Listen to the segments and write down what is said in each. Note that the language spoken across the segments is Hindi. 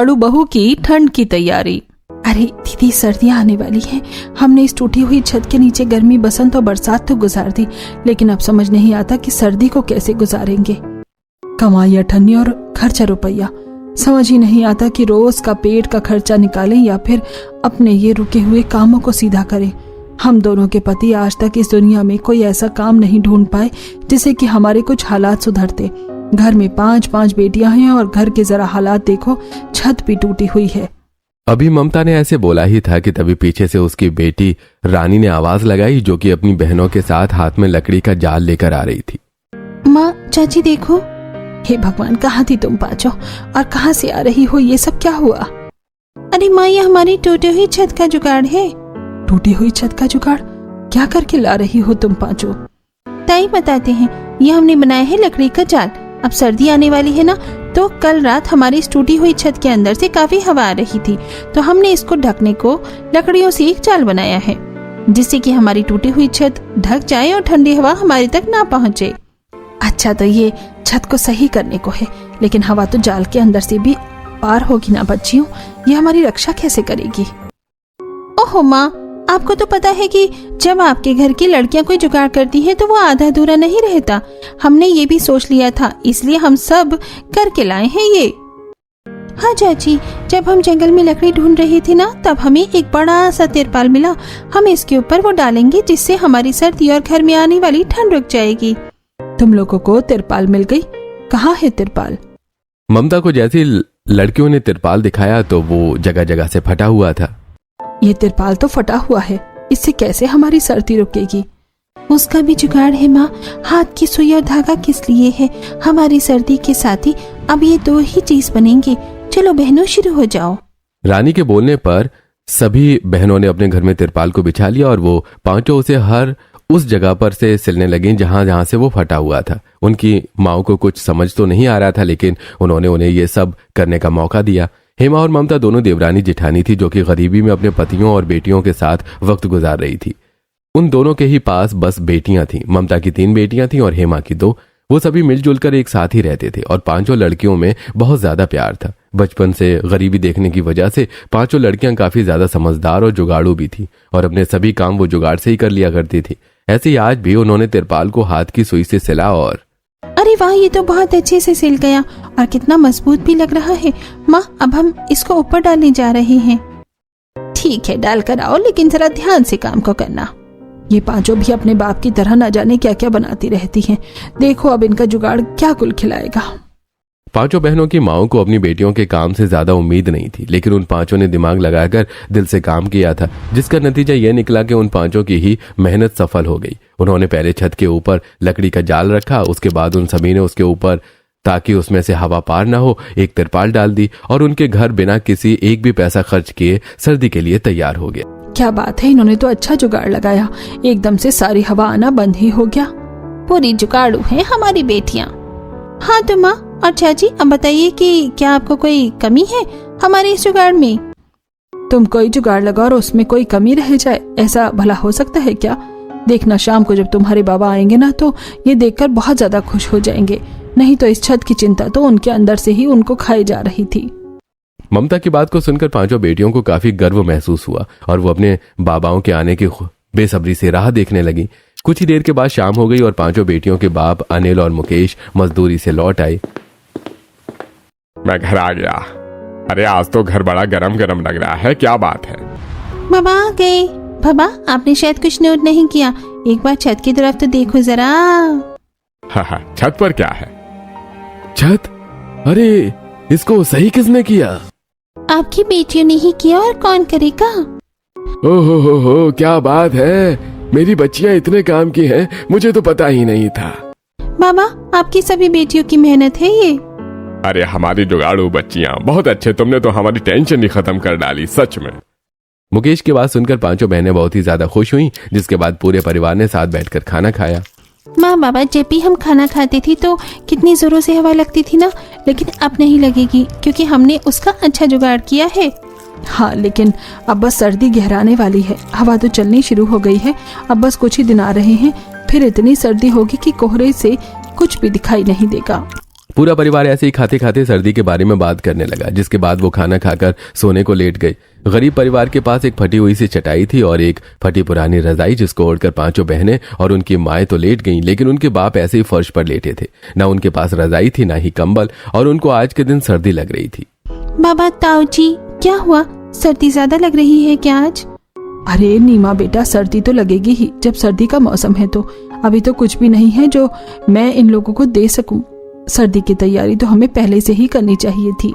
जुगाड़ू बहू की ठंड की तैयारी। अरे दीदी, सर्दियाँ आने वाली हैं। हमने इस टूटी हुई छत के नीचे गर्मी, बसंत और बरसात तो गुजार दी, लेकिन अब समझ नहीं आता कि सर्दी को कैसे गुजारेंगे। कमाई अठन्नी और खर्चा रुपया, समझ ही नहीं आता कि रोज का पेट का खर्चा निकालें या फिर अपने ये रुके हुए कामों को सीधा करें। हम दोनों के पति आज तक इस दुनिया में कोई ऐसा काम नहीं ढूंढ पाए जिससे कि हमारे कुछ हालात सुधरते। घर में 5 बेटियां हैं और घर के जरा हालात देखो, छत भी टूटी हुई है। अभी ममता ने ऐसे बोला ही था कि तभी पीछे से उसकी बेटी रानी ने आवाज लगाई, जो कि अपनी बहनों के साथ हाथ में लकड़ी का जाल लेकर आ रही थी। माँ, चाची देखो। हे भगवान, कहाँ थी तुम पांचों और कहाँ से आ रही हो? ये सब क्या हुआ? अरे माँ, ये हमारी टूटी हुई छत का जुगाड़ है। टूटी हुई छत का जुगाड़? क्या करके ला रही हो तुम पांचों? ताई बताते हैं। ये हमने बनाया है लकड़ी का जाल। अब सर्दी आने वाली है ना, तो कल रात हमारी इस टूटी हुई छत के अंदर से काफी हवा आ रही थी, तो हमने इसको ढकने को लकड़ियों से एक जाल बनाया है, जिससे कि हमारी टूटी हुई छत ढक जाए और ठंडी हवा हमारे तक ना पहुंचे। अच्छा, तो ये छत को सही करने को है, लेकिन हवा तो जाल के अंदर से भी पार होगी ना बच्चियों। ये हमारी रक्षा कैसे करेगी? ओहो माँ, आपको तो पता है कि जब आपके घर की लड़कियां कोई जुगाड़ करती हैं तो वो आधा अधूरा नहीं रहता। हमने ये भी सोच लिया था, इसलिए हम सब करके लाए हैं ये। हाँ चाची, जब हम जंगल में लकड़ी ढूंढ रही थी ना, तब हमें एक बड़ा सा तिरपाल मिला। हम इसके ऊपर वो डालेंगे, जिससे हमारी सर्दी और घर में आने वाली ठंड रुक जाएगी। तुम लोगों को तिरपाल मिल गई? कहाँ है तिरपाल? ममता को जैसे लड़कियों ने तिरपाल दिखाया तो वो जगह जगह से फटा हुआ था। ये तिरपाल तो फटा हुआ है, इससे कैसे हमारी सर्दी रुकेगी? उसका भी जुगाड़ है माँ। हाथ की सुई और धागा किस लिए है? हमारी सर्दी के साथ ही अब ये 2 ही चीज बनेंगे। चलो बहनों, शुरू हो जाओ। रानी के बोलने पर सभी बहनों ने अपने घर में तिरपाल को बिछा लिया और वो पांचों उसे हर उस जगह पर से सिलने लगी जहां जहां से वो फटा हुआ था। उनकी माओ को कुछ समझ तो नहीं आ रहा था, लेकिन उन्होंने उन्हें ये सब करने का मौका दिया। हेमा और ममता दोनों देवरानी जेठानी थी, जो कि गरीबी में अपने पतियों और बेटियों के साथ वक्त गुजार रही थी। उन दोनों के ही पास बस बेटियां थीं। ममता की 3 बेटियां थीं और हेमा की 2। वो सभी मिलजुल कर एक साथ ही रहते थे और पांचों लड़कियों में बहुत ज्यादा प्यार था। बचपन से गरीबी देखने की वजह से पांचों लड़कियां काफी ज्यादा समझदार और जुगाड़ू भी थी और अपने सभी काम वो जुगाड़ से ही कर लिया करती थी। ऐसे ही आज भी उन्होंने तिरपाल को हाथ की सुई से सिला और अरे वाह, ये तो बहुत अच्छे से सिल गया और कितना मजबूत भी लग रहा है। माँ, अब हम इसको ऊपर डालने जा रहे हैं। ठीक है, डाल कर आओ, लेकिन जरा ध्यान से काम को करना। ये पांचों भी अपने बाप की तरह न जाने क्या क्या बनाती रहती हैं। देखो अब इनका जुगाड़ क्या कुल खिलाएगा। पांचों बहनों की माओं को अपनी बेटियों के काम से ज्यादा उम्मीद नहीं थी, लेकिन उन पांचों ने दिमाग लगाकर दिल से काम किया था, जिसका नतीजा यह निकला कि उन पांचों की ही मेहनत सफल हो गई। उन्होंने पहले छत के ऊपर लकड़ी का जाल रखा, उसके बाद उन सभी ने उसके ऊपर, ताकि उसमें से हवा पार ना हो, एक तिरपाल डाल दी और उनके घर बिना किसी एक भी पैसा खर्च किए सर्दी के लिए तैयार हो गया। क्या बात है, इन्होंने तो अच्छा जुगाड़ लगाया। एकदम से सारी हवा आना बंद ही हो गया। पूरी जुगाड़ू है हमारी बेटियां। हाँ तो माँ और चाची, अब बताइए कि क्या आपको कोई कमी है हमारे इस जुगाड़ में? तुम कोई जुगाड़ लगाओ और उसमें कोई कमी रह जाए, ऐसा भला हो सकता है क्या? देखना शाम को जब तुम्हारे बाबा आएंगे ना, तो ये देखकर बहुत ज्यादा खुश हो जाएंगे। नहीं तो इस छत की चिंता तो उनके अंदर से ही उनको खाई जा रही थी। ममता की बात को सुनकर पांचों बेटियों को काफी गर्व महसूस हुआ और वो अपने बाबाओं के आने की बेसब्री से राह देखने लगी। कुछ ही देर के बाद शाम हो गई और पांचों बेटियों के बाप अनिल और मुकेश मजदूरी से लौट आए। मैं घर आ गया। अरे आज तो घर बड़ा गरम गरम लग रहा है, क्या बात है? बाबा आ गए। बाबा, आपने शायद कुछ नोट नहीं किया, एक बार छत की तरफ तो देखो जरा। हाँ, छत पर क्या है? छत? अरे इसको सही किसने किया? आपकी बेटियों ने ही किया, और कौन करेगा? ओहो हो, क्या बात है, मेरी बच्चियां इतने काम की हैं, मुझे तो पता ही नहीं था। बाबा, आपकी सभी बेटियों की मेहनत है ये। अरे हमारी जुगाड़ू बच्चियां बहुत अच्छे, तुमने तो हमारी टेंशन ही खत्म कर डाली, सच में। मुकेश की बात सुनकर पांचों बहनें बहुत ही ज्यादा खुश हुईं, जिसके बाद पूरे परिवार ने साथ बैठकर खाना खाया। माँ बाबा, जब भी हम खाना खाते थे तो कितनी जोरों से हवा लगती थी ना, लेकिन अब नहीं लगेगी क्योंकि हमने उसका अच्छा जुगाड़ किया है। हाँ, लेकिन अब बस सर्दी गहराने वाली है, हवा तो चलनी शुरू हो गई है। अब बस कुछ ही दिन आ रहे हैं, फिर इतनी सर्दी होगी कि कोहरे से कुछ भी दिखाई नहीं देगा। पूरा परिवार ऐसे ही खाते खाते सर्दी के बारे में बात करने लगा, जिसके बाद वो खाना खाकर सोने को लेट गई। गरीब परिवार के पास एक फटी हुई सी चटाई थी और एक फटी पुरानी रजाई, जिसको ओढ़कर पांचों बहनें और उनकी माएं तो लेट गईं, लेकिन उनके बाप ऐसे ही फर्श पर लेटे थे। ना उनके पास रजाई थी, ना ही कंबल, और उनको आज के दिन सर्दी लग रही थी। बाबा ताऊ जी, क्या हुआ? सर्दी ज्यादा लग रही है क्या आज? अरे नीमा बेटा, सर्दी तो लगेगी ही, जब सर्दी का मौसम है। तो अभी तो कुछ भी नहीं है जो मैं इन लोगों को दे सकूं। सर्दी की तैयारी तो हमें पहले से ही करनी चाहिए थी।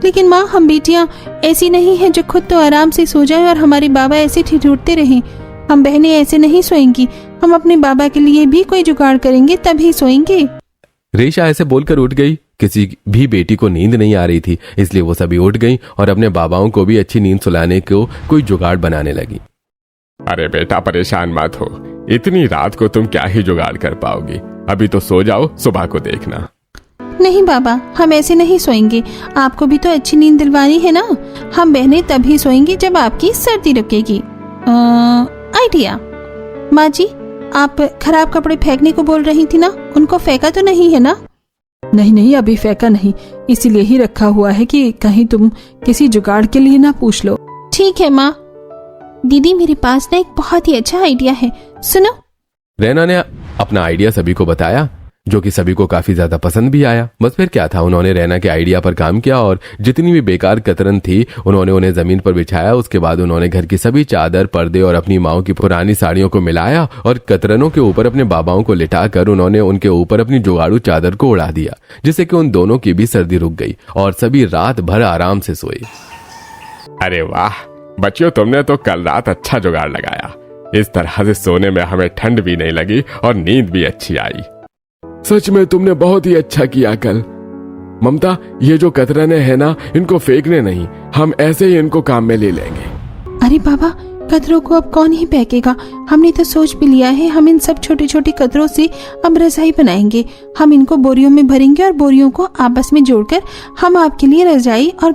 लेकिन माँ, हम बेटियाँ ऐसी नहीं है जो खुद तो आराम से सो जाए और हमारे बाबा ऐसे ठिठुरते रहें। हम बहनें ऐसे नहीं सोएंगी। हम अपने बाबा के लिए भी कोई जुगाड़ करेंगे, तभी सोएंगे। रेशा ऐसे बोलकर उठ गई। किसी भी बेटी को नींद नहीं आ रही थी, इसलिए वो सभी उठ गईं और अपने बाबाओं को भी अच्छी नींद सुलाने को कोई जुगाड़ बनाने लगी। अरे बेटा, परेशान मत हो, इतनी रात को तुम क्या ही जुगाड़ कर पाओगी। अभी तो सो जाओ, सुबह को देखना। नहीं बाबा, हम ऐसे नहीं सोएंगे। आपको भी तो अच्छी नींद दिलवानी है ना। हम बहनें तभी सोएंगी जब आपकी सर्दी रुकेगी। आइडिया। माँ जी, आप खराब कपड़े फेंकने को बोल रही थी ना, उनको फेंका तो नहीं है ना? नहीं नहीं, अभी फेंका नहीं, इसीलिए ही रखा हुआ है कि कहीं तुम किसी जुगाड़ के लिए ना पूछ लो। ठीक है माँ। दीदी, मेरे पास ना एक बहुत ही अच्छा आइडिया है, सुनो। रैना ने अपना आइडिया सभी को बताया, जो कि सभी को काफी ज्यादा पसंद भी आया। बस फिर क्या था, उन्होंने रैना के आइडिया पर काम किया और जितनी भी बेकार कतरन थी उन्होंने उन्हें जमीन पर बिछाया। उसके बाद उन्होंने घर की सभी चादर, पर्दे और अपनी माओ की पुरानी साड़ियों को मिलाया और कतरनों के ऊपर अपने बाबाओं को लिटाकर उन्होंने उनके ऊपर अपनी जुगाड़ू चादर को उड़ा दिया, जिससे कि उन दोनों की भी सर्दी रुक गई और सभी रात भर आराम से सोए। अरे वाह बच्चियों, तुमने तो कल रात अच्छा जुगाड़ लगाया। इस तरह से सोने में हमें ठंड भी नहीं लगी और नींद भी अच्छी आई। सच में तुमने बहुत ही अच्छा किया कल। ममता, ये जो कतरने हैं ना, इनको फेंकने नहीं, हम ऐसे ही इनको काम में ले लेंगे। अरे बाबा, कतरों को अब कौन ही फेंकेगा? हमने तो सोच भी लिया है, हम इन सब छोटे छोटे कतरों से अब रजाई बनाएंगे। हम इनको बोरियों में भरेंगे और बोरियों को आपस में जोड़कर हम आपके लिए रजाई और